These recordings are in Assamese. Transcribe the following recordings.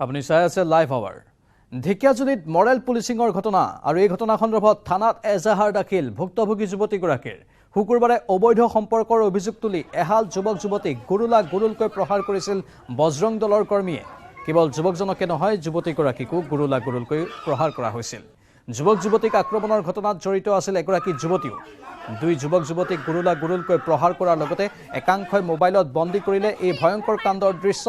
আপুনি চাই আছে লাইভ আৱাৰ। ঢেকিয়াজুলিত মৰেল পুলিচিঙৰ ঘটনা আৰু এই ঘটনা সন্দৰ্ভত থানাত এজাহাৰ দাখিল ভুক্তভোগী যুৱতীগৰাকীৰ। শুকুৰবাৰে অবৈধ সম্পৰ্কৰ অভিযোগ তুলি এহাল যুৱক যুৱতীক গুৰুলকৈ প্ৰহাৰ কৰিছিল বজৰং দলৰ কৰ্মীয়ে। কেৱল যুৱকজনকে নহয়, যুৱতীগৰাকীকো গুৰুলকৈ প্ৰহাৰ কৰা হৈছিল। যুৱক যুৱতীক আক্ৰমণৰ ঘটনাত জড়িত আছিল এগৰাকী যুৱতীও। দুই যুৱক যুৱতীক গুৰুলকৈ প্ৰহাৰ কৰাৰ লগতে একাংশই মোবাইলত বন্দী কৰিলে এই ভয়ংকৰ কাণ্ডৰ দৃশ্য।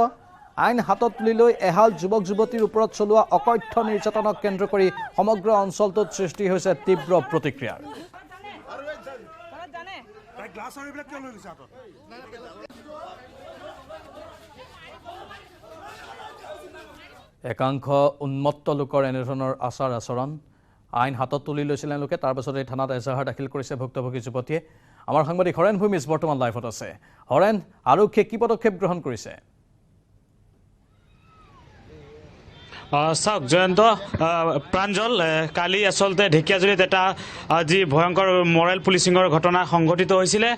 আইন হাতত তুলি লৈ এহাল যুৱক যুৱতীৰ ওপৰত চলোৱা অকথ্য নিৰ্যাতনক কেন্দ্ৰ কৰি সমগ্ৰ অঞ্চলটোত সৃষ্টি হৈছে তীব্ৰ প্ৰতিক্ৰিয়াৰ। একাংশ উন্মত্ত লোকৰ এনেধৰণৰ আচাৰ আচৰণ আইন হাতত তুলি লৈছিল এওঁলোকে। তাৰ পাছতে থানাত এজাহাৰ দাখিল কৰিছে ভুক্তভোগী যুৱতীয়ে। আমাৰ সাংবাদিক হৰেণ ভূমিজ বৰ্তমান লাইভত আছে। হৰেণ, আৰক্ষীয়ে কি পদক্ষেপ গ্ৰহণ কৰিছে? চাওক জয়ন্ত, প্ৰাঞ্জল, কালি আচলতে ঢেকিয়াজুলিত এটা যি ভয়ংকৰ মৰেল পুলিচিঙৰ ঘটনা সংঘটিত হৈছিলে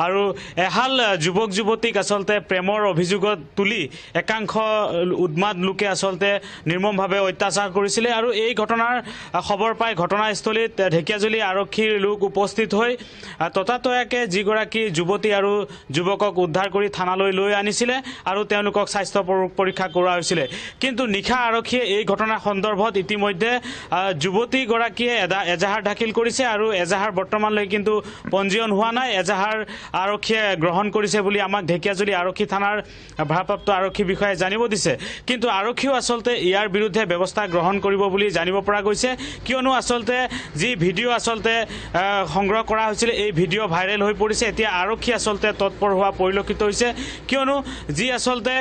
আৰু এহাল যুৱক যুৱতীক আচলতে প্ৰেমৰ অভিযোগত তুলি একাংশ উন্মাদ লোকে আচলতে নিৰ্মমভাৱে অত্যাচাৰ কৰিছিলে আৰু এই ঘটনাৰ খবৰ পাই ঘটনাস্থলীত ঢেকিয়াজুলি আৰক্ষীৰ লোক উপস্থিত হৈ ততাতয়াকৈ যিগৰাকী যুৱতী আৰু যুৱকক উদ্ধাৰ কৰি থানালৈ লৈ আনিছিলে আৰু তেওঁলোকক স্বাস্থ্য পৰীক্ষা কৰোৱা হৈছিলে। কিন্তু নিশা আৰক্ষীয়ে এই ঘটনাৰ সন্দৰ্ভত ইতিমধ্যে যুৱতীগৰাকীয়ে এজাহাৰ দাখিল কৰিছে আৰু এজাহাৰ বৰ্তমানলৈ কিন্তু পঞ্জীয়ন হোৱা নাই। এজাহাৰ আৰক্ষীয়ে গ্ৰহণ কৰিছে বুলি আমাক ঢেকিয়াজুলি আৰক্ষী থানাৰ ভাৰপ্ৰাপ্ত আৰক্ষী বিষয়াই জানিব দিছে। কিন্তু আৰক্ষীও আচলতে ইয়াৰ বিৰুদ্ধে ব্যৱস্থা গ্ৰহণ কৰিব বুলি জানিব পৰা গৈছে, কিয়নো আচলতে যি ভিডিঅ' আচলতে সংগ্ৰহ কৰা হৈছিলে এই ভিডিঅ' ভাইৰেল হৈ পৰিছে। এতিয়া আৰক্ষী আচলতে তৎপৰ হোৱা পৰিলক্ষিত হৈছে, কিয়নো যি আচলতে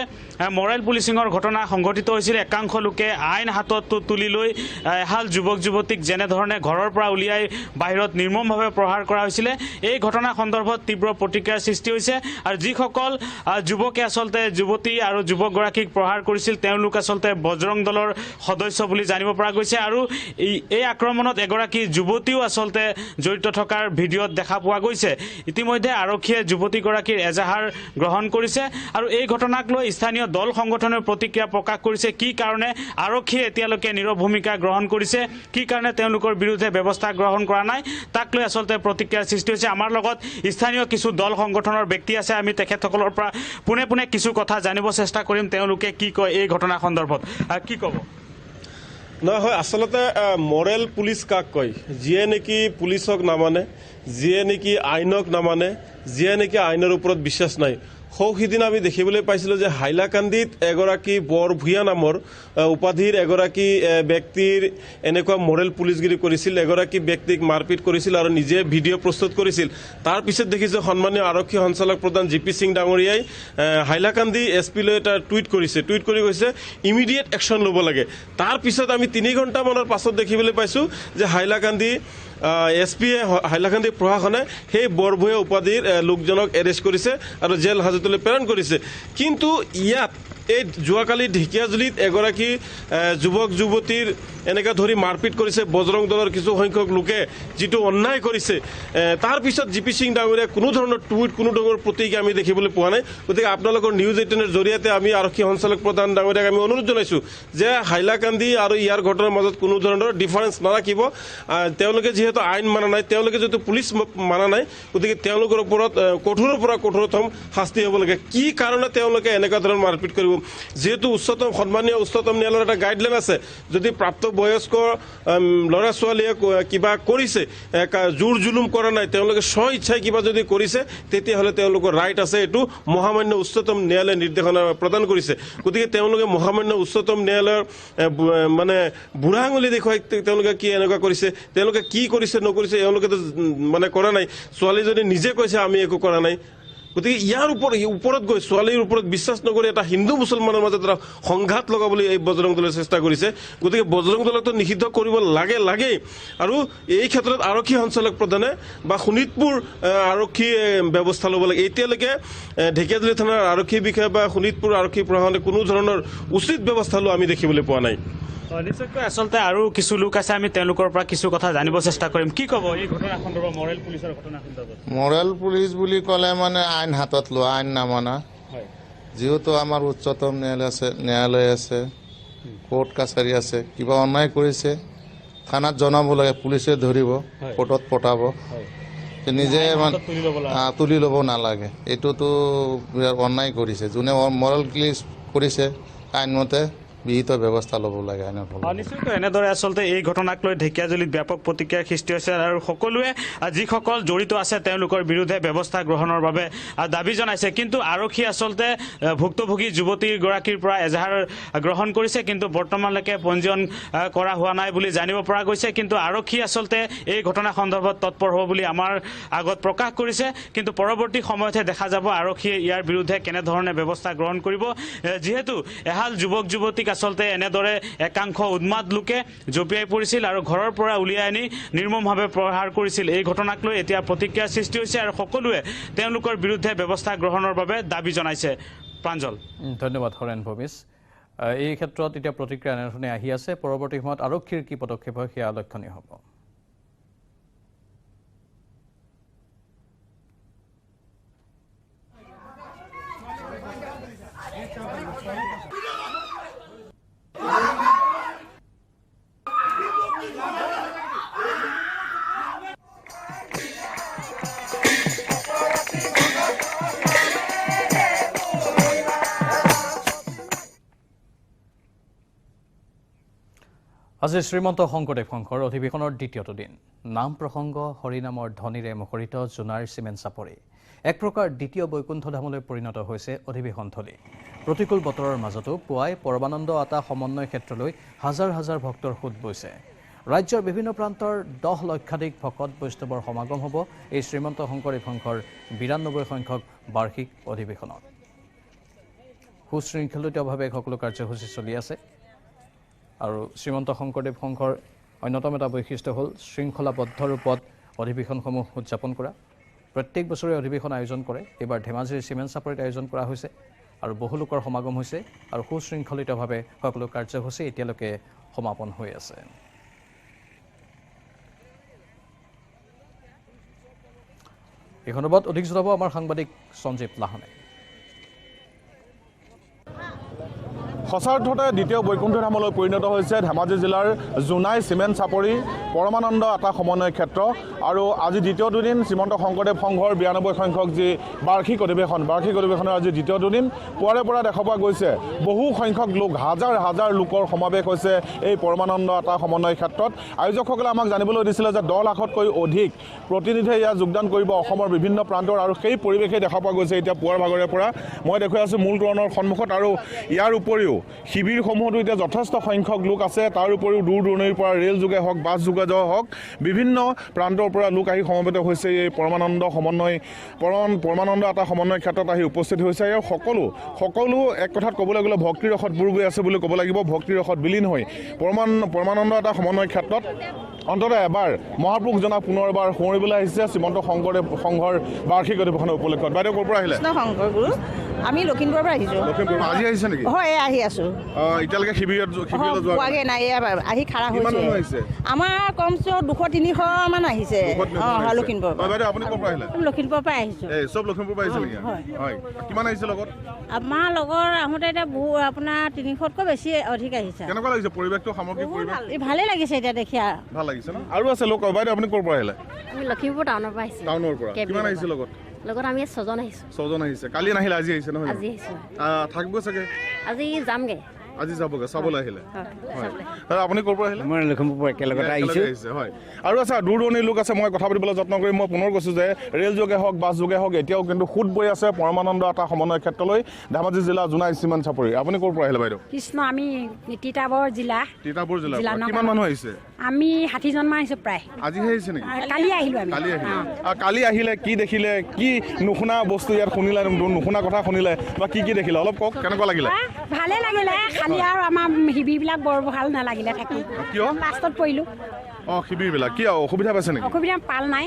মৰেল পুলিচিঙৰ ঘটনা সংঘটিত হৈছিল, একাংশ লোকে আইন হাতত তুলি লৈ এহাল যুৱক যুৱতীক যেনেধৰণে ঘৰৰ পৰা উলিয়াই বাহিৰত নিৰ্মমভাৱে প্ৰহাৰ কৰা হৈছিলে, এই ঘটনা সন্দৰ্ভত তীব্ৰ প্ৰতিক্ৰিয়াৰ সৃষ্টি হৈছে। আৰু যিসকল যুৱকে আচলতে যুৱতী আৰু যুৱকগৰাকীক প্ৰহাৰ কৰিছিল তেওঁলোক আচলতে বজৰং দলৰ সদস্য বুলি জানিব পৰা গৈছে আৰু এই আক্ৰমণত এগৰাকী যুৱতীও আচলতে জড়িত থকাৰ ভিডিঅ'ত দেখা পোৱা গৈছে। ইতিমধ্যে আৰক্ষীয়ে যুৱতীগৰাকীৰ এজাহাৰ গ্ৰহণ কৰিছে আৰু এই ঘটনাক লৈ স্থানীয় দল সংগঠনৰ প্ৰতিক্ৰিয়া প্ৰকাশ কৰিছে। কি কাৰণে আৰক্ষীয়ে এতিয়ালৈকে নীৰৱ ভূমিকা গ্ৰহণ কৰিছে, কি কাৰণে তেওঁলোকৰ বিৰুদ্ধে ব্যৱস্থা গ্ৰহণ কৰা নাই, তাক লৈ আচলতে প্ৰতিক্ৰিয়াৰ সৃষ্টি হৈছে। আমাৰ লগত স্থানীয় কিছু দল সংগঠনৰ ব্যক্তি আছে, আমি তেখেতসকলৰ পৰা পোনে পোনে কিছু কথা জানিব চেষ্টা কৰিম তেওঁলোকে কি কয় এই ঘটনা সন্দৰ্ভত। কি ক'ব? নহয়, আচলতে মৰেল পুলিচ কাক কয়? যিয়ে নেকি পুলিচক নামানে, যিয়ে নেকি আইনক নামানে, যিয়ে নেকি আইনৰ ওপৰত বিশ্বাস নাই। সিদিনা আমি দেখিবলৈ পাইছিলোঁ যে হাইলাকান্দিত এগৰাকী বৰ ভূঞা নামৰ উপাধিৰ এগৰাকী ব্যক্তিৰ এনেকুৱা মৰেল পুলিচগিৰি কৰিছিল, এগৰাকী ব্যক্তিক মাৰপিট কৰিছিল আৰু নিজে ভিডিঅ' প্ৰস্তুত কৰিছিল। তাৰপিছত দেখিছোঁ সন্মানীয় আৰক্ষী সঞ্চালক প্ৰধান জি পি সিং ডাঙৰীয়াই হাইলাকান্দি এছ পিলৈ এটা টুইট কৰি কৈছে ইমিডিয়েট একশ্যন ল'ব লাগে। তাৰপিছত আমি 3 ঘণ্টামানৰ পাছত দেখিবলৈ পাইছোঁ যে হাইলাকান্দি এছ পিয়ে হাইলাকান্দি প্ৰশাসনে সেই বৰভূঞা উপাধিৰ লোকজনক এৰেষ্ট কৰিছে আৰু জেল হাজতলৈ প্ৰেৰণ কৰিছে। কিন্তু ইয়াত এই যোৱাকালি ঢেকিয়াজুলিত এগৰাকী যুৱক যুৱতীৰ এনেকৈ ধৰি মাৰপিট কৰিছে বজৰং দলৰ কিছু সংখ্যক লোকে, যিটো অন্যায় কৰিছে। তাৰপিছত জি পি সিং ডাঙৰীয়াই কোনো ধৰণৰ টুইট, কোনো ধৰণৰ প্ৰতিক্ৰিয়া আমি দেখিবলৈ পোৱা নাই। গতিকে আপোনালোকৰ নিউজ 18ৰ জৰিয়তে আমি আৰক্ষী সঞ্চালক প্ৰধান ডাঙৰীয়াক আমি অনুৰোধ জনাইছোঁ যে হাইলাকান্দি আৰু ইয়াৰ ঘটনাৰ মাজত কোনো ধৰণৰ ডিফাৰেঞ্চ নাৰাখিব। তেওঁলোকে যিহেতু আইন মানা নাই, তেওঁলোকে যিহেতু পুলিচ মানা নাই, গতিকে তেওঁলোকৰ ওপৰত কঠোৰৰ পৰা কঠোৰতম শাস্তি হ'ব লাগে। কি কাৰণে তেওঁলোকে এনেকুৱা ধৰণৰ মাৰপিট কৰিব? যিহেতু সন্মানীয় উচ্চতম ন্যায়ালয়ৰ এটা গাইডলাইন আছে, যদি প্ৰাপ্তবয়স্ক ল'ৰা ছোৱালীয়ে কিবা কৰিছে, জোৰ জুলুম কৰা নাই, তেওঁলোকে স্ব ইচ্ছাই কিবা যদি কৰিছে, তেতিয়াহ'লে তেওঁলোকৰ ৰাইট আছে। এইটো মহামান্য উচ্চতম ন্যায়ালয়ে নিৰ্দেশনা প্ৰদান কৰিছে। গতিকে তেওঁলোকে মহামান্য উচ্চতম ন্যায়ালয়ৰ মানে বুঢ়া আঙুলি দেখুৱাই তেওঁলোকে কি এনেকুৱা কৰিছে, তেওঁলোকে কি কৰিছে নকৰিছে এওঁলোকেতো মানে কৰা নাই। ছোৱালীজনী নিজে কৈছে আমি একো কৰা নাই। গতিকে ইয়াৰ ওপৰত গৈ ছোৱালীৰ ওপৰত বিশ্বাস নকৰি এটা হিন্দু মুছলমানৰ মাজত এটা সংঘাত লগাবলৈ এই বজৰং দলে চেষ্টা কৰিছে। গতিকে বজৰং দলকতো নিষিদ্ধ কৰিব লাগেই। আৰু এই ক্ষেত্ৰত আৰক্ষী সঞ্চালক প্ৰধানে বা শোণিতপুৰ আৰক্ষী ব্যৱস্থা ল'ব লাগে। এতিয়ালৈকে ঢেকিয়াজুলি থানাৰ আৰক্ষী বিষয়া বা শোণিতপুৰ আৰক্ষী প্ৰশাসনে কোনো ধৰণৰ উচিত ব্যৱস্থা লোৱা আমি দেখিবলৈ পোৱা নাই। নিশ্চয়কৈ আচলতে আৰু কিছু লোক আছে, আমি তেওঁলোকৰ পৰা কিছু কথা জানিব চেষ্টা কৰিম। কি ক'ব এই ঘটনা সন্দৰ্ভত, মৰেল পুলিচৰ ঘটনা সন্দৰ্ভত? মৰেল পুলিচ বুলি ক'লে মানে আইন হাতত লোৱা, আইন নামানা। যিহেতু আমাৰ উচ্চতম ন্যায়ালয় আছে, কোৰ্ট কাছাৰী আছে, কিবা অন্যায় কৰিছে থানাত জনাব লাগে, পুলিচে ধৰিব, কোৰ্টত পঠাব, নিজে মানে তুলি ল'ব নালাগে। এইটোতো বিৰাট অন্যায় কৰিছে। যোনে মৰেল ক্লিচ কৰিছে আইনমতে বিহিত ব্যৱস্থা ল'ব লাগে আইনৰ ফলত। নিশ্চয়কৈ এনেদৰে আচলতে এই ঘটনাক লৈ ঢেকীয়াজুলিত ব্যাপক প্ৰতিক্ৰিয়াৰ সৃষ্টি হৈছে আৰু সকলোৱে যিসকল জড়িত আছে তেওঁলোকৰ বিৰুদ্ধে ব্যৱস্থা গ্ৰহণৰ বাবে দাবী জনাইছে। কিন্তু আৰক্ষী আচলতে ভুক্তভোগী যুৱতীগৰাকীৰ পৰা এজাহাৰ গ্ৰহণ কৰিছে, কিন্তু বৰ্তমানলৈকে পঞ্জীয়ন কৰা হোৱা নাই বুলি জানিব পৰা গৈছে। কিন্তু আৰক্ষী আচলতে এই ঘটনা সন্দৰ্ভত তৎপৰ হ'ব বুলি আমাৰ আগত প্ৰকাশ কৰিছে। কিন্তু পৰৱৰ্তী সময়তহে দেখা যাব আৰক্ষীয়ে ইয়াৰ বিৰুদ্ধে কেনেধৰণে ব্যৱস্থা গ্ৰহণ কৰিব। যিহেতু এহাল যুৱক যুৱতীক আচলতে এনেদৰে একাংশ উন্মাদ লোকে জঁপিয়াই পৰিছিল আৰু ঘৰৰ পৰা উলিয়াই আনি নিৰ্মমভাৱে প্ৰহাৰ কৰিছিল। এই ঘটনাক লৈ এতিয়া প্ৰতিক্ৰিয়াৰ সৃষ্টি হৈছে আৰু সকলোৱে তেওঁলোকৰ বিৰুদ্ধে ব্যৱস্থা গ্ৰহণৰ বাবে দাবী জনাইছে। প্ৰাঞ্জল, ধন্যবাদ হৰেণ ভূমিজ। এই ক্ষেত্ৰত এতিয়া প্ৰতিক্ৰিয়া এনেধৰণে আহি আছে। পৰৱৰ্তী সময়ত আৰক্ষীৰ কি পদক্ষেপ হয় সেয়া লক্ষণীয় হ'ব। আজি শ্ৰীমন্ত শংকৰদেৱ সংঘৰ অধিৱেশনৰ দ্বিতীয়টো দিন। নাম প্ৰসংগ হৰিনামৰ ধ্বনিৰে মুখৰিত জোনাৰ চিমেণ্ট চাপৰি এক প্ৰকাৰ দ্বিতীয় বৈকুণ্ঠ ধামলৈ পৰিণত হৈছে অধিৱেশনথলী। প্ৰতিকূল বতৰৰ মাজতো পুৱাই পৰমানন্দ আতা সমন্বয় ক্ষেত্ৰলৈ হাজাৰ হাজাৰ ভক্তৰ সোঁত বৈছে। ৰাজ্যৰ বিভিন্ন প্ৰান্তৰ 10 লক্ষাধিক ভকত বৈষ্ণৱৰ সমাগম হ'ব এই শ্ৰীমন্ত শংকৰদেৱ সংঘৰ 92 সংখ্যক বাৰ্ষিক অধিৱেশনত। সুশৃংখলিতভাৱে সকলো কাৰ্যসূচী চলি আছে আৰু শ্ৰীমন্ত শংকৰদেৱ সংঘৰ অন্যতম এটা বৈশিষ্ট্য হ'ল শৃংখলাবদ্ধ ৰূপত অধিৱেশনসমূহ উদযাপন কৰা। প্ৰত্যেক বছৰে অধিৱেশন আয়োজন কৰে। এইবাৰ ধেমাজিৰ চিমেণ্ট চাপৰিত আয়োজন কৰা হৈছে আৰু বহু লোকৰ সমাগম হৈছে আৰু সুশৃংখলিতভাৱে সকলো কাৰ্যসূচী এতিয়ালৈকে সমাপন হৈ আছে। এই সন্দৰ্ভত অধিক জনাব আমাৰ সাংবাদিক সঞ্জীৱ লাহনে। সঁচাৰ্থতে দ্বিতীয় বৈকুণ্ঠ ধামলৈ পৰিণত হৈছে ধেমাজি জিলাৰ জোনাই চিমেণ্ট চাপৰি পৰমানন্দ আতা সমন্বয় ক্ষেত্ৰ। আৰু আজি দ্বিতীয় দুদিন শ্ৰীমন্ত শংকৰদেৱ সংঘৰ 92 সংখ্যক যি বাৰ্ষিক অধিৱেশনৰ আজি দ্বিতীয় দুদিন। পুৱাৰে পৰা দেখা পোৱা গৈছে বহু সংখ্যক লোক, হাজাৰ হাজাৰ লোকৰ সমাৱেশ হৈছে এই পৰমানন্দ আতা সমন্বয় ক্ষেত্ৰত। আয়োজকসকলে আমাক জানিবলৈ দিছিলে যে 10 লাখতকৈ অধিক প্ৰতিনিধিয়ে ইয়াত যোগদান কৰিব অসমৰ বিভিন্ন প্ৰান্তৰ, আৰু সেই পৰিৱেশেই দেখা পোৱা গৈছে এতিয়া পুৱাৰ ভাগৰে পৰা। মই দেখুৱাই আছোঁ মূল তোৰণৰ সন্মুখত, আৰু ইয়াৰ উপৰিও শিবিৰসমূহতো এতিয়া যথেষ্ট সংখ্যক লোক আছে। তাৰ উপৰিও দূৰ দূৰণিৰ পৰা ৰেল যোগে হওক, বাছ যোগে হওক, বিভিন্ন প্ৰান্তৰ পৰা লোক আহি সমবেত হৈছে এই পৰমানন্দ আতা সমন্বয় ক্ষেত্ৰত আহি উপস্থিত হৈছে। আৰু সকলো এক কথাত ক'বলৈ গ'লে ভক্তিৰ ৰসত বুৰ গৈ আছে বুলি ক'ব লাগিব। ভক্তিৰ ৰসত বিলীন হৈ পৰমানন্দ আতা সমন্বয় ক্ষেত্ৰত অন্ততঃ এবাৰ মহাপুৰুষজনক পুনৰবাৰ সোঁৱৰিবলৈ আহিছে শ্ৰীমন্ত শংকৰদেৱ সংঘৰ বাৰ্ষিক অধিৱেশনৰ উপলক্ষত। বাইদেউ ক'ৰ পৰা আহিলে? শংকৰ গুৰু, আমি লখিমপুৰৰ পৰা আহিছোঁ। লখিমপুৰ আজি আহিছে নেকি? হয়, আহি আছোঁ। এতিয়ালৈকে শিবিৰত যোৱা পোৱাগৈ নাই, আহি খাৰা কিমান মানুহ হৈছে। আহিছে? আমাৰ কমচে 200-300 মান আহিছে। হয়, লখিমপুৰৰ পৰা। বাইদেউ আপুনি ক'ৰ পৰা আহিলে? লখিমপুৰৰ পৰা আহিছোঁ। এই চব লখিমপুৰ পৰা আহিছে নেকি? হয়। কিমান আহিছে লগত? আমাৰ লগৰ আহোঁতে এতিয়া বহু আপোনাৰ 300তকৈ বেছি অধিক আহিছে। কেনেকুৱা লাগিছে পৰিৱেশটো, সামগ্ৰিক পৰিৱেশ? ভালেই লাগিছে এতিয়া দেখি। ভাল লাগিছে ন? আৰু আছে লোক। বাইদেউ আপুনি ক'ৰ পৰা আহিলে? আমি লখিমপুৰ টাউনৰ পৰা আহিছোঁ। টাউনৰ পৰা। কিমান আহিছে লগত? লগত আমি 6জন আহিছোঁ। 6জন আহিছে। কালি নাহিলে, আজি আহিছে নহয়? আজি আহিছোঁ। থাকিব চাগে? আজি যামগৈ। আজি যাবগৈ, চাবলৈ আহিলে। আপুনি ক'ৰ পৰা আহিলে? মই লখিমপুৰ পৰা একেলগতে আহিছোঁ। হয়। আৰু আছে দূৰ দূৰণিৰ লোক আছে। মই কথা পাতিবলৈ যত্ন কৰিম। মই পুনৰ কৈছোঁ যে ৰেল যোগে হওক, বাছ যোগে হওক, এতিয়াও কিন্তু সোঁত বৈ আছে পৰমানন্দ আতা সমন্বয় ক্ষেত্ৰলৈ ধেমাজি জিলা জোনাই চিমেণ্ট চাপৰি। আপুনি ক'ৰ পৰা আহিলে বাইদেউ? কৃষ্ণ, আমি তিতাবৰ জিলা। তিতাবৰ জিলা। কিমান মানুহ আহিছে? আমি 60জন মান আহিছোঁ প্ৰায়। আজিহে আহিছে নেকি? কালি আহিলোঁ আমি। কালি আহিলে কি দেখিলে? কি নুশুনা বস্তু ইয়াত শুনিলে? নুশুনা কথা শুনিলে বা কি দেখিলে অলপ কওক। কেনেকুৱা লাগিলে? ভালে লাগিলে, খালি আৰু আমাৰ শিবিৰবিলাক বৰ ভাল নালাগিলে থাকি। কিয়? লাষ্টত পৰিলোঁ। অঁ শিবিৰবিলাক কি অসুবিধা পাইছে নেকি অসুবিধা পাল নাই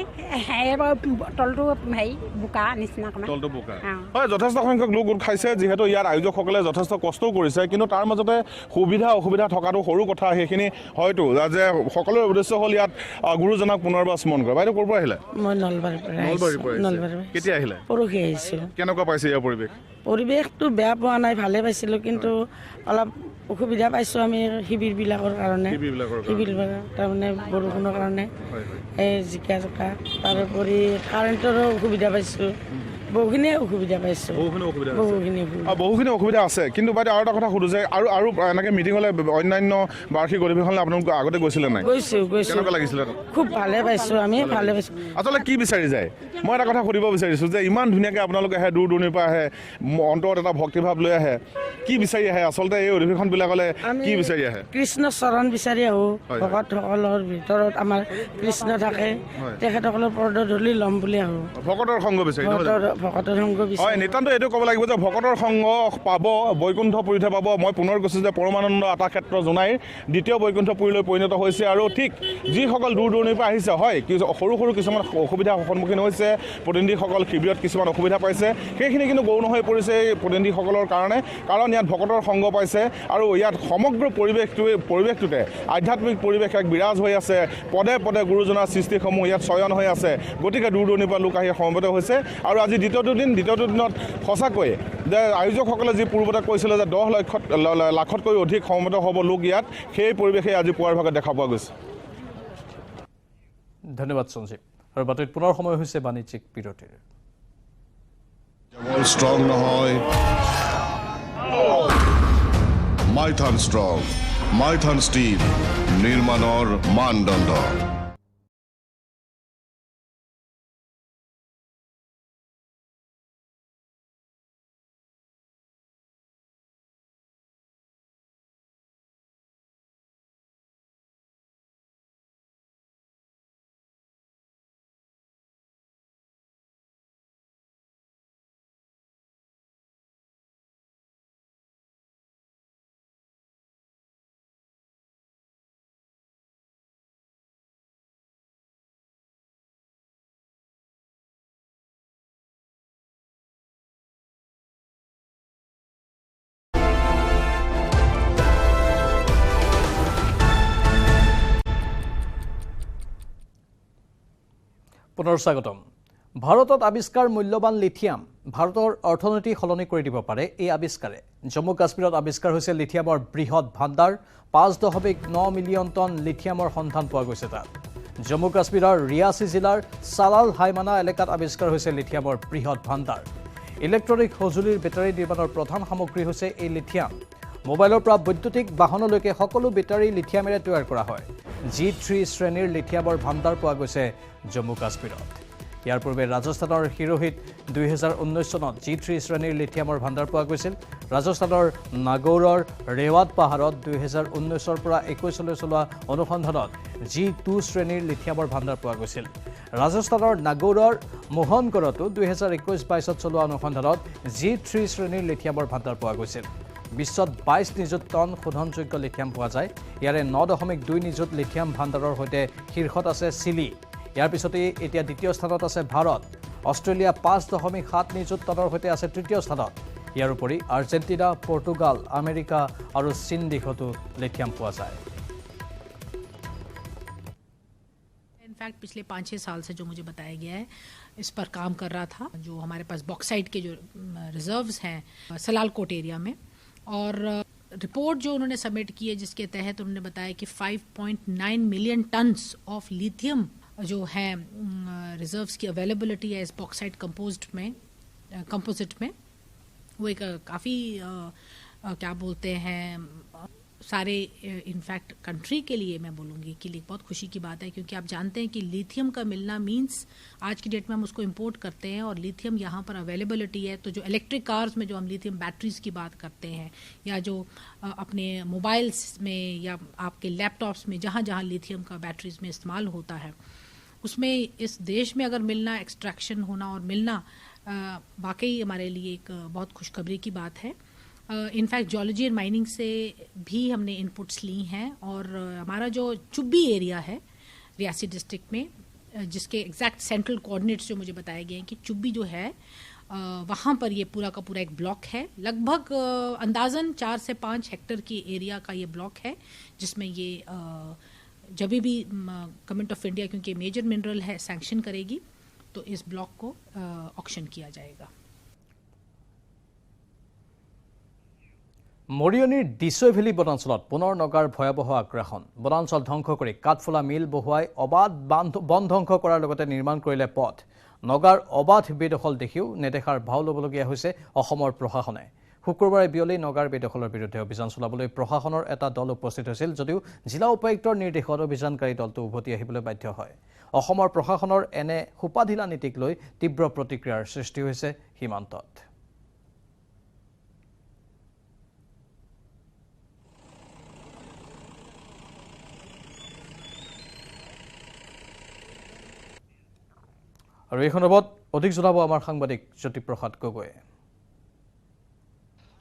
এবাৰ তলটো হেৰি বোকা নিচিনা তলটো বোকা অঁ। হয় যথেষ্ট সংখ্যক লোক গোট খাইছে যিহেতু ইয়াৰ আয়োজকসকলে যথেষ্ট কষ্টও কৰিছে কিন্তু তাৰ মাজতে সুবিধা অসুবিধা থকাটো সৰু কথা সেইখিনি হয়তো যে সকলোৰে উদ্দেশ্য হ'ল ইয়াত গুৰুজনাক পুনৰবাৰ স্মৰণ কৰা বাইদেউ ক'ৰ পৰা আহিলে মই নলবাৰীৰ পৰা নলবাৰীৰ পৰা আহিছে। নলবাৰীৰ পৰা কেতিয়া আহিলে পৰহি আহিছোঁ কেনেকুৱা পাইছে ইয়াৰ পৰিৱেশ পৰিৱেশটো বেয়া পোৱা নাই ভালে পাইছিলোঁ কিন্তু অলপ অসুবিধা পাইছোঁ আমি শিবিৰবিলাকৰ কাৰণে শিবিৰবিলাক তাৰমানে বৰষুণৰ কাৰণে এই জিকা জোকা তাৰোপৰি কাৰেণ্টৰো অসুবিধা পাইছোঁ বহুখিনিয়ে অসুবিধা পাইছোঁ বহুখিনি অসুবিধা আছে কিন্তু বাইদেউ আৰু এটা কথা সোধো যে আৰু এনেকৈ মিটিং হ'লে অন্যান্য বাৰ্ষিক অধিৱেশনলৈ আপোনালোক আগতে গৈছিলে নাই গৈছোঁ কেনেকুৱা লাগিছিলে খুব ভালে পাইছোঁ আমি ভালে পাইছোঁ আচলতে কি বিচাৰি যায় মই এটা কথা সুধিব বিচাৰিছোঁ যে ইমান ধুনীয়াকৈ আপোনালোকে আহে দূৰ দূৰণিৰ পৰা আহে অন্তৰত এটা ভক্তিভাৱ লৈ আহে কি বিচাৰি আহে আচলতে এই অধিৱেশনবিলাকলৈ কি বিচাৰি আহে কৃষ্ণ চৰণ বিচাৰি আহোঁ ভকতসকলৰ ভিতৰত আমাৰ কৃষ্ণ থাকে তেখেতসকলৰ পদধূলি ল'ম বুলি আহোঁ ভকতৰ সংগ বিচাৰি ভকতৰ সংঘ হয় নিতান্ত এইটো ক'ব লাগিব যে ভকতৰ সংগ পাব বৈকুণ্ঠ পুৰীতহে পাব মই পুনৰ কৈছোঁ যে পৰমানন্দ আটা ক্ষেত্ৰ জোনাইৰ দ্বিতীয় বৈকুণ্ঠ পুৰীলৈ পৰিণত হৈছে আৰু ঠিক যিসকল দূৰ দূৰণিৰ পৰা আহিছে হয় সৰু সৰু কিছুমান অসুবিধাৰ সন্মুখীন হৈছে প্ৰতিনিধিসকল শিবিৰত কিছুমান অসুবিধা পাইছে সেইখিনি কিন্তু গৌণ হৈ পৰিছে এই প্ৰতিনিধিসকলৰ কাৰণে কাৰণ ইয়াত ভকতৰ সংগ পাইছে আৰু ইয়াত সমগ্ৰ পৰিৱেশটোতে আধ্যাত্মিক পৰিৱেশ এক বিৰাজ হৈ আছে পদে পদে গুৰুজনাৰ সৃষ্টিসমূহ ইয়াত চয়ন হৈ আছে গতিকে দূৰ দূৰণিৰ পৰা লোক আহি সমবেত হৈছে আৰু আজি দ্বিতীয়টো দিনত সঁচাকৈ যে আয়োজকসকলে যি পূৰ্বতে কৈছিলে যে 10 লাখতকৈ অধিক সমবেত হ'ব লোক ইয়াত সেই পৰিৱেশে আজি পুৱাৰ ভাগত দেখা পোৱা গৈছে ধন্যবাদ সঞ্জীৱ আৰু বাতৰিত পুনৰ সময় হৈছে বাণিজ্যিক বিৰতিৰ ষ্ট্ৰং নহয় মাইথান ষ্ট্ৰং মাইথান ষ্টিল নিৰ্মাণৰ মানদণ্ড পুনৰ স্বাগতম ভাৰতত আৱিষ্কাৰ মূল্যৱান লিথিয়াম ভাৰতৰ অৰ্থনীতি সলনি কৰি দিব পাৰে এই আৱিষ্কাৰে জম্মু কাশ্মীৰত আৱিষ্কাৰ হৈছে লিথিয়ামৰ বৃহৎ ভাণ্ডাৰ 5.9 মিলিয়ন টন লিথিয়ামৰ সন্ধান পোৱা গৈছে তাত জম্মু কাশ্মীৰৰ ৰিয়াসী জিলাৰ সালাল হাইমানা এলেকাত আৱিষ্কাৰ হৈছে লিথিয়ামৰ বৃহৎ ভাণ্ডাৰ ইলেক্ট্ৰনিক সঁজুলিৰ বেটাৰী নিৰ্মাণৰ প্ৰধান সামগ্ৰী হৈছে এই লিথিয়াম মোবাইলৰ পৰা বৈদ্যুতিক বাহনলৈকে সকলো বেটাৰী লিথিয়ামেৰে তৈয়াৰ কৰা হয় G3 শ্ৰেণীৰ লিথিয়ামৰ ভাণ্ডাৰ পোৱা গৈছে জম্মু কাশ্মীৰত ইয়াৰ পূৰ্বে ৰাজস্থানৰ হিৰোহিত 2019 চনত G3 শ্ৰেণীৰ লিথিয়ামৰ ভাণ্ডাৰ পোৱা গৈছিল ৰাজস্থানৰ নাগৌৰৰ ৰেৱাত পাহাৰত 2019 ৰ পৰা 21 লৈ চলোৱা অনুসন্ধানত G2 শ্ৰেণীৰ লিথিয়ামৰ ভাণ্ডাৰ পোৱা গৈছিল ৰাজস্থানৰ নাগৌৰৰ মোহনগড়তো 2021-22 চলোৱা অনুসন্ধানত G3 শ্ৰেণীৰ লিথিয়ামৰ ভাণ্ডাৰ পোৱা গৈছিল বিশ্বত 22 নিযুত টন শোধনযোগ্য লিথিয়াম পোৱা যায় ইয়াৰে 9.2 নিযুত লিথিয়াম ভাণ্ডাৰৰ সৈতে শীৰ্ষত আছে চিলি ইয়াৰ পিছতে এতিয়া দ্বিতীয় স্থানত আছে ভাৰত অষ্ট্ৰেলিয়া 5.7 নিযুত টনৰ সৈতে আছে তৃতীয় স্থানত ইয়াৰ উপৰি আৰ্জেণ্টিনা পৰ্তুগাল আমেৰিকা আৰু চীন দেশতো লিথিয়াম পোৱা যায় इनफैक्ट पिछले 5-6 साल से जो मुझे बताया गया है इस पर काम कर रहा था जो हमारे पास बॉक्साइट के जो रिजर्व्स हैं सलालकोट एरिया में और रिपोर्ट जो उन्होंने सबमिट की है जिसके तहत उन्होंने बताया कि 5.9 मिलियन टन्स ऑफ लिथियम जो है रिजर्व्स की अवेलेबिलिटी है इस बॉक्साइट कंपोजिट में वो एक काफ़ी क्या बोलते हैं सारे इनफैक्ट कंट्री के लिए मैं बोलूँगी कि बहुत खुशी की बात है क्योंकि आप जानते हैं कि लिथियम का मिलना मींस आज की डेट में हम उसको इंपोर्ट करते हैं और लिथियम यहाँ पर अवेलेबिलिटी है तो जो इलेक्ट्रिक कार्स में जो हम लिथियम बैटरीज की बात करते हैं या जो अपने मोबाइल्स में या आपके लैपटॉप्स में जहाँ जहाँ लिथियम का बैटरीज में इस्तेमाल होता है उसमें इस देश में अगर मिलना एक्सट्रैक्शन होना और मिलना वाकई हमारे लिए एक बहुत खुशखबरी की बात है इनफैक्ट जियोलॉजी एंड माइनिंग से भी हमने इनपुट्स ली हैं और हमारा जो चुब्बी एरिया है रियासी डिस्ट्रिक्ट में, जिसके एग्जैक्ट सेंट्रल कोऑर्डिनेट्स जो मुझे बताए गए हैं कि चुब्बी जो है वहाँ पर ये पूरा का पूरा एक ब्लॉक है। लगभग अंदाजन 4 से 5 हेक्टेयर की एरिया का ये ब्लॉक है, जिसमें ये जब भी गवर्नमेंट ऑफ इंडिया, क्योंकि मेजर मिनरल है, सैंक्शन करेगी तो इस ब्लॉक को ऑक्शन किया जाएगा। মৰিয়নিৰ ডিছৈ ভেলী বনাঞ্চলত পুনৰ নগাৰ ভয়াৱহ আগ্ৰাসন। বনাঞ্চল ধ্বংস কৰি কাঠফুলা মিল বহুৱাই অবাধ বন ধ্বংস কৰাৰ লগতে নিৰ্মাণ কৰিলে পথ। নগাৰ অবাধ বেদখল দেখিও নেদেখাৰ ভাও ল'বলগীয়া হৈছে অসমৰ প্ৰশাসনে। শুক্ৰবাৰে বিয়লি নগাৰ বেদখলৰ বিৰুদ্ধে অভিযান চলাবলৈ প্ৰশাসনৰ এটা দল উপস্থিত হৈছিল, যদিও জিলা উপায়ুক্তৰ নিৰ্দেশত অভিযানকাৰী দলটো উভতি আহিবলৈ বাধ্য হয়। অসমৰ প্ৰশাসনৰ এনে সোপাঢিলা নীতিক লৈ তীব্ৰ প্ৰতিক্ৰিয়াৰ সৃষ্টি হৈছে সীমান্তত। আৰু এই সন্দৰ্ভত অধিক জনাব আমাৰ সাংবাদিক জ্যোতিপ্ৰসাদ গগৈয়ে।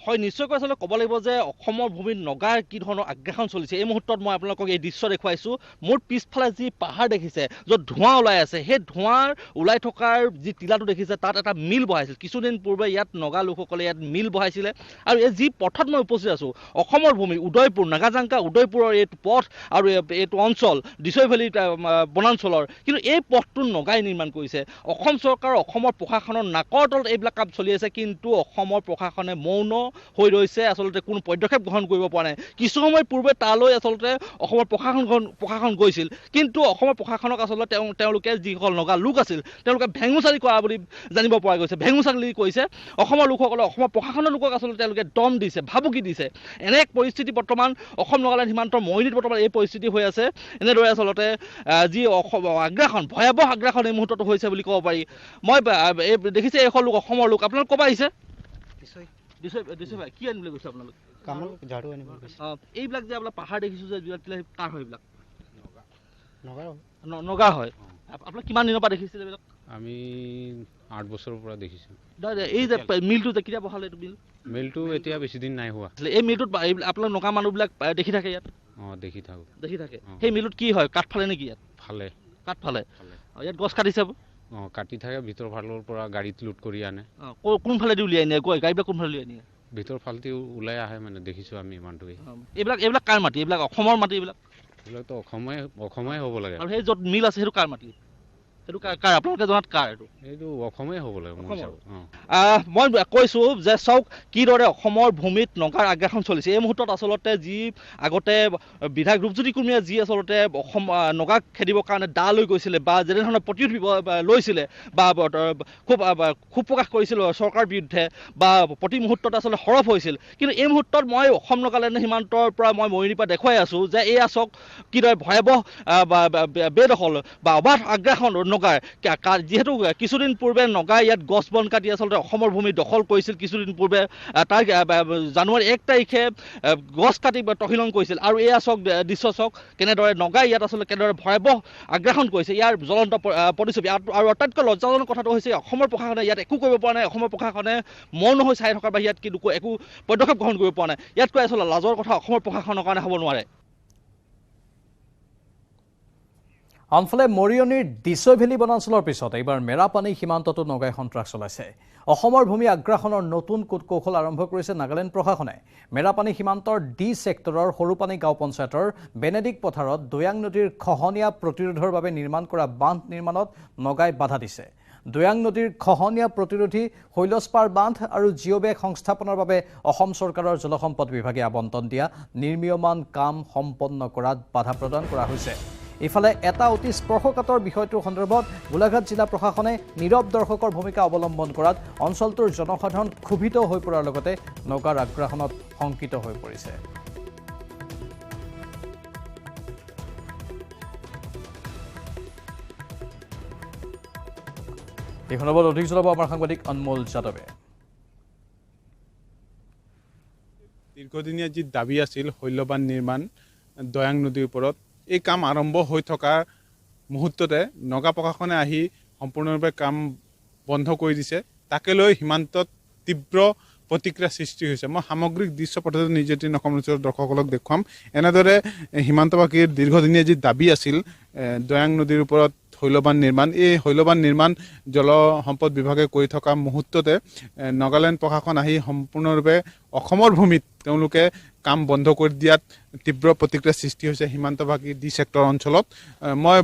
হয়, নিশ্চয়কৈ আচলতে ক'ব লাগিব যে অসমৰ ভূমিত নগাৰ কি ধৰণৰ আগ্ৰাসন চলিছে। এই মুহূৰ্তত মই আপোনালোকক এই দৃশ্য দেখুৱাইছোঁ। মোৰ পিছফালে যি পাহাৰ দেখিছে, য'ত ধোঁৱা ওলাই আছে, সেই ধোঁৱাৰ ওলাই থকাৰ যি টিলাটো দেখিছে, তাত এটা মিল বহাইছিল। কিছুদিন পূৰ্বে ইয়াত নগা লোকসকলে ইয়াত মিল বহাইছিলে। আৰু এই যি পথত মই উপস্থিত আছোঁ, অসমৰ ভূমি উদয়পুৰ, নাগাজাংকা উদয়পুৰৰ এইটো পথ আৰু এইটো অঞ্চল ডিছৈ ভেলী বনাঞ্চলৰ, কিন্তু এই পথটো নগাই নিৰ্মাণ কৰিছে। অসম চৰকাৰ, অসমৰ প্ৰশাসনৰ নাকৰ তলত এইবিলাক কাম চলি আছে, কিন্তু অসমৰ প্ৰশাসনে মৌন হৈ ৰৈছে, আচলতে কোনো পদক্ষেপ গ্ৰহণ কৰিব পৰা নাই। কিছু সময় পূৰ্বে তালৈ আচলতে অসমৰ প্ৰশাসন গৈছিল, কিন্তু অসমৰ প্ৰশাসনক আচলতে তেওঁলোকে যিসকল নগা লোক আছিল, তেওঁলোকে ভেঙুচালি কৰা বুলি জানিব পৰা গৈছে। ভেঙুচালি কৈছে অসমৰ লোকসকলে, অসমৰ প্ৰশাসনৰ লোকক আচলতে তেওঁলোকে দম দিছে, ভাবুকি দিছে। এনে এক পৰিস্থিতি বৰ্তমান অসম নাগালেণ্ড সীমান্তৰ মৰিনীত বৰ্তমান এই পৰিস্থিতি হৈ আছে। এনেদৰে আচলতে যি আগ্ৰাসন, ভয়াৱহ আগ্ৰাসন এই মুহূৰ্তত হৈছে বুলি ক'ব পাৰি। মই দেখিছে এইসকল লোক অসমৰ লোক। আপোনালোক ক'ৰ পৰা আহিছে? কি আনিবলৈ গৈছে আপোনালোক? এইবিলাক যে আপোনাৰ পাহাৰ দেখিছোঁ যে কাৰ হয়? এইবিলাক নগা হয়। আপোনাক কিমান দিনৰ পৰা দেখিছিলে এইবিলাক? আমি 8 বছৰৰ পৰা দেখিছোঁ। এই যে মিলটো যে কেতিয়া বহালে, এইটো মিলটো এতিয়া বেছি দিন নাই হোৱা। এই মিলটোত আপোনালোক নগা মানুহবিলাক দেখি থাকে ইয়াত? দেখি থাকোঁ। দেখি থাকে। সেই মিলটোত কি হয়? কাঠ ফালে নেকি? ইয়াত ফালে। কাঠ ফালে। ইয়াত গছ কাটিছে? কাটি থাকে। ভিতৰ ফালৰ পৰা গাড়ীত লোড কৰি আনে। কোনফালেদি উলিয়াই নিয়ে? গাড়ীবিলাক কোনফালে উলিয়াই নিয়ে? ভিতৰ ফালটি ওলাই আহে, মানে দেখিছোঁ আমি ইমানটোৱে। এইবিলাক কাৰ মাটি? এইবিলাক অসমৰ মাটি? এইবিলাকতো অসমে হ'ব লাগে। আৰু সেই য'ত মিল আছে সেইটো কাৰ মাটি? সেইটো কাৰ? আপোনালোকে জনাত কাৰ? এইটো অসমেই হ'ব লাগে। মই কৈছোঁ যে চাওক কিদৰে অসমৰ ভূমিত নগাৰ আগ্ৰাসন চলিছে। এই মুহূৰ্তত আচলতে যি আগতে বিধায়ক ৰূপজ্যোতি কুৰ্মীয়ে যি আচলতে অসম নগাক খেদিবৰ কাৰণে দা লৈ গৈছিলে, বা যেনেধৰণে প্ৰতিৰোধ লৈছিলে, বা ক্ষোভ প্ৰকাশ কৰিছিল চৰকাৰৰ বিৰুদ্ধে, বা প্ৰতি মুহূৰ্তত আচলতে সৰব হৈছিল, কিন্তু এই মুহূৰ্তত মই অসম নাগালেণ্ড সীমান্তৰ পৰা মই মৰিনীৰ পৰা দেখুৱাই আছোঁ যে এয়া চাওক কিদৰে ভয়াৱহ বেদখল বা অবাধ আগ্ৰাসন নগাৰ। যিহেতু কিছুদিন পূৰ্বে নগাই ইয়াত গছ বন কাটি আচলতে অসমৰ ভূমি দখল কৰিছিল। কিছুদিন পূৰ্বে তাৰ জানুৱাৰী 1 তাৰিখে গছ কাটি তহিলং কৰিছিল। আৰু এয়া চাওক দৃশ্য চাওক কেনেদৰে নগাই ইয়াত আচলতে কেনেদৰে ভয়াৱহ আগ্ৰাসন কৰিছে, ইয়াৰ জ্বলন্ত প্ৰতিচ্ছবি। আৰু আটাইতকৈ লজ্জাজনক কথাটো হৈছে অসমৰ প্ৰশাসনে ইয়াত একো কৰিব পৰা নাই। অসমৰ প্ৰশাসনে মৌন হৈ চাই থকাৰ বাহিৰে ইয়াত কিন্তু একো পদক্ষেপ গ্ৰহণ কৰিব পৰা নাই। ইয়াতকৈ আচলতে লাজৰ কথা অসমৰ প্ৰশাসনৰ কাৰণে হ'ব নোৱাৰে। আনফালে মৰিয়নিৰ ডিছৈ ভেলী বনাঞ্চলৰ পিছত এইবাৰ মেৰাপানী সীমান্ততো নগাই সন্ত্ৰাস চলাইছে। অসমৰ ভূমি আগ্ৰাসনৰ নতুন কূটকৌশল আৰম্ভ কৰিছে নাগালেণ্ড প্ৰশাসনে। মেৰাপানী সীমান্তৰ ডি ছেক্টৰৰ সৰুপানী গাঁও পঞ্চায়তৰ বেনেডিক পথাৰত দৈয়াং নদীৰ খহনীয়া প্ৰতিৰোধৰ বাবে নিৰ্মাণ কৰা বান্ধ নিৰ্মাণত নগাই বাধা দিছে। দৈয়াং নদীৰ খহনীয়া প্ৰতিৰোধী শৈলজপাৰ বান্ধ আৰু জিঅ' বেগ সংস্থাপনৰ বাবে অসম চৰকাৰৰ জলসম্পদ বিভাগে আবণ্টন দিয়া নিৰ্মীয়মান কাম সম্পন্ন কৰাত বাধা প্ৰদান কৰা হৈছে। ইফালে এটা অতি স্পৰ্শকাতৰ বিষয়টোৰ সন্দৰ্ভত গোলাঘাট জিলা প্ৰশাসনে নীৰৱ দৰ্শকৰ ভূমিকা অৱলম্বন কৰাত অঞ্চলটোৰ জনসাধাৰণ ক্ষোভিত হৈ পৰাৰ লগতে নগাৰ আগ্ৰাসনত শংকিত হৈ পৰিছে। এই সন্দৰ্ভত অধিক জনাব আমাৰ সাংবাদিক অনমোল যাদৱে। দীৰ্ঘদিনীয়া যি দাবী আছিল শৈলবান্ধ নিৰ্মাণ দৈয়াং নদীৰ ওপৰত, এই কাম আৰম্ভ হৈ থকা মুহূৰ্ততে নগা প্ৰশাসনে আহি সম্পূৰ্ণৰূপে কাম বন্ধ কৰি দিছে। তাকে লৈ সীমান্তত তীব্ৰ প্ৰতিক্ৰিয়া সৃষ্টি হৈছে। মই সামগ্ৰিক দৃশ্য পটতে নিজে অসমৰ দৰ্শকসকলক দেখুৱাম। এনেদৰে সীমান্তবাসীৰ দীৰ্ঘদিনীয়া যি দাবী আছিল দয়াং নদীৰ ওপৰত শৈলবান নিৰ্মাণ, এই শৈলবান নিৰ্মাণ জল সম্পদ বিভাগে কৰি থকা মুহূৰ্ততে নাগালেণ্ড প্ৰশাসন আহি সম্পূৰ্ণৰূপে অসমৰ ভূমিত তেওঁলোকে কাম বন্ধ কৰি দিয়াত তীব্ৰ প্ৰতিক্ৰিয়া সৃষ্টি হৈছে সীমান্তবাসী ডি ছেক্টৰ অঞ্চলত। মই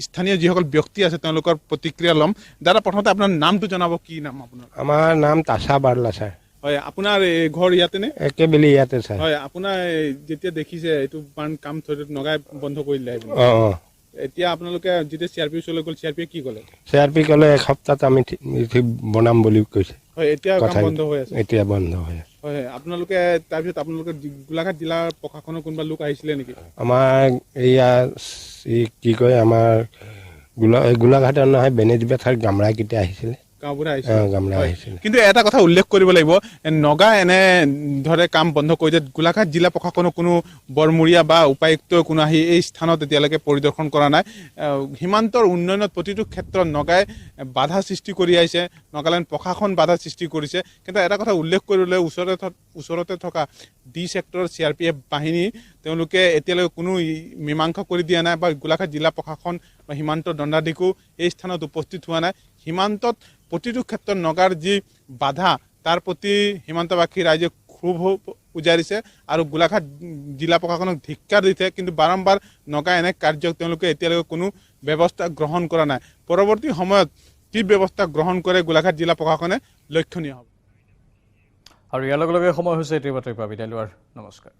স্থানীয় যিসকল ব্যক্তি আছে তেওঁলোকৰ প্ৰতিক্ৰিয়া ল'ম। দাদা, প্ৰথমতে আপোনাৰ নামটো জনাব, কি নাম আপোনাৰ? আমাৰ নাম তাছা বাৰ্লা ছাৰ। হয়, আপোনাৰ ঘৰ ইয়াতে নে? একেবেলি ইয়াতে ছাৰ। হয়, আপোনাৰ যেতিয়া দেখিছে এইটো কাম নগাই বন্ধ কৰি দিলে, এতিয়া আপোনালোকে যেতিয়া CRP ওচৰলৈ গ'ল, CRP কি ক'লে? CRP ক'লে এসপ্তাহত আমি বনাম বুলি কৈছে। হয়, এতিয়া কাম বন্ধ হৈ আছে? এতিয়া বন্ধ হৈ আছে। হয়, আপোনালোকে তাৰপিছত আপোনালোকে গোলাঘাট জিলাৰ প্ৰশাসনৰ কোনোবা লোক আহিছিলে নেকি? আমাৰ এয়া কি কয়, আমাৰ গোলাঘাটৰ নহয়, বেনেজবেথাৰ গামৰাকেইটা আহিছিলে। কিন্তু এটা কথা উল্লেখ কৰিব লাগিব, নগা এনে ধৰে কাম বন্ধ কৰি দিয়ে, গোলাঘাট জিলা প্ৰশাসনৰ কোনো বৰমূৰীয়া বা উপায়ুক্ত কোনো আহি এই স্থানত এতিয়ালৈকে পৰিদৰ্শন কৰা নাই। সীমান্তৰ উন্নয়নত প্ৰতিটো ক্ষেত্ৰত নগাই বাধা সৃষ্টি কৰি আহিছে, নাগালেণ্ড প্ৰশাসন বাধা সৃষ্টি কৰিছে। কিন্তু এটা কথা উল্লেখ কৰিবলৈ, ওচৰতে থকা ডি ছেক্টৰ CRPF বাহিনী তেওঁলোকে এতিয়ালৈকে কোনো মীমাংসা কৰি দিয়া নাই, বা গোলাঘাট জিলা প্ৰশাসন বা সীমান্ত দণ্ডাধীশো এই স্থানত উপস্থিত হোৱা নাই। সীমান্তত প্ৰতিটো ক্ষেত্ৰত নগাৰ যি বাধা, তাৰ প্ৰতি সীমান্তবাসী ৰাইজে ক্ষোভ উজাৰিছে আৰু গোলাঘাট জিলা প্ৰশাসনক ধিক্কাৰ দিছে। কিন্তু বাৰম্বাৰ নগা এনে কাৰ্যক তেওঁলোকে এতিয়ালৈকে কোনো ব্যৱস্থা গ্ৰহণ কৰা নাই। পৰৱৰ্তী সময়ত কি ব্যৱস্থা গ্ৰহণ কৰে গোলাঘাট জিলা প্ৰশাসনে লক্ষণীয় হ'ব। আৰু ইয়াৰ লগে লগে সময় হৈছে এটি বাতৰি পৰা বিদায় লোৱাৰ। নমস্কাৰ।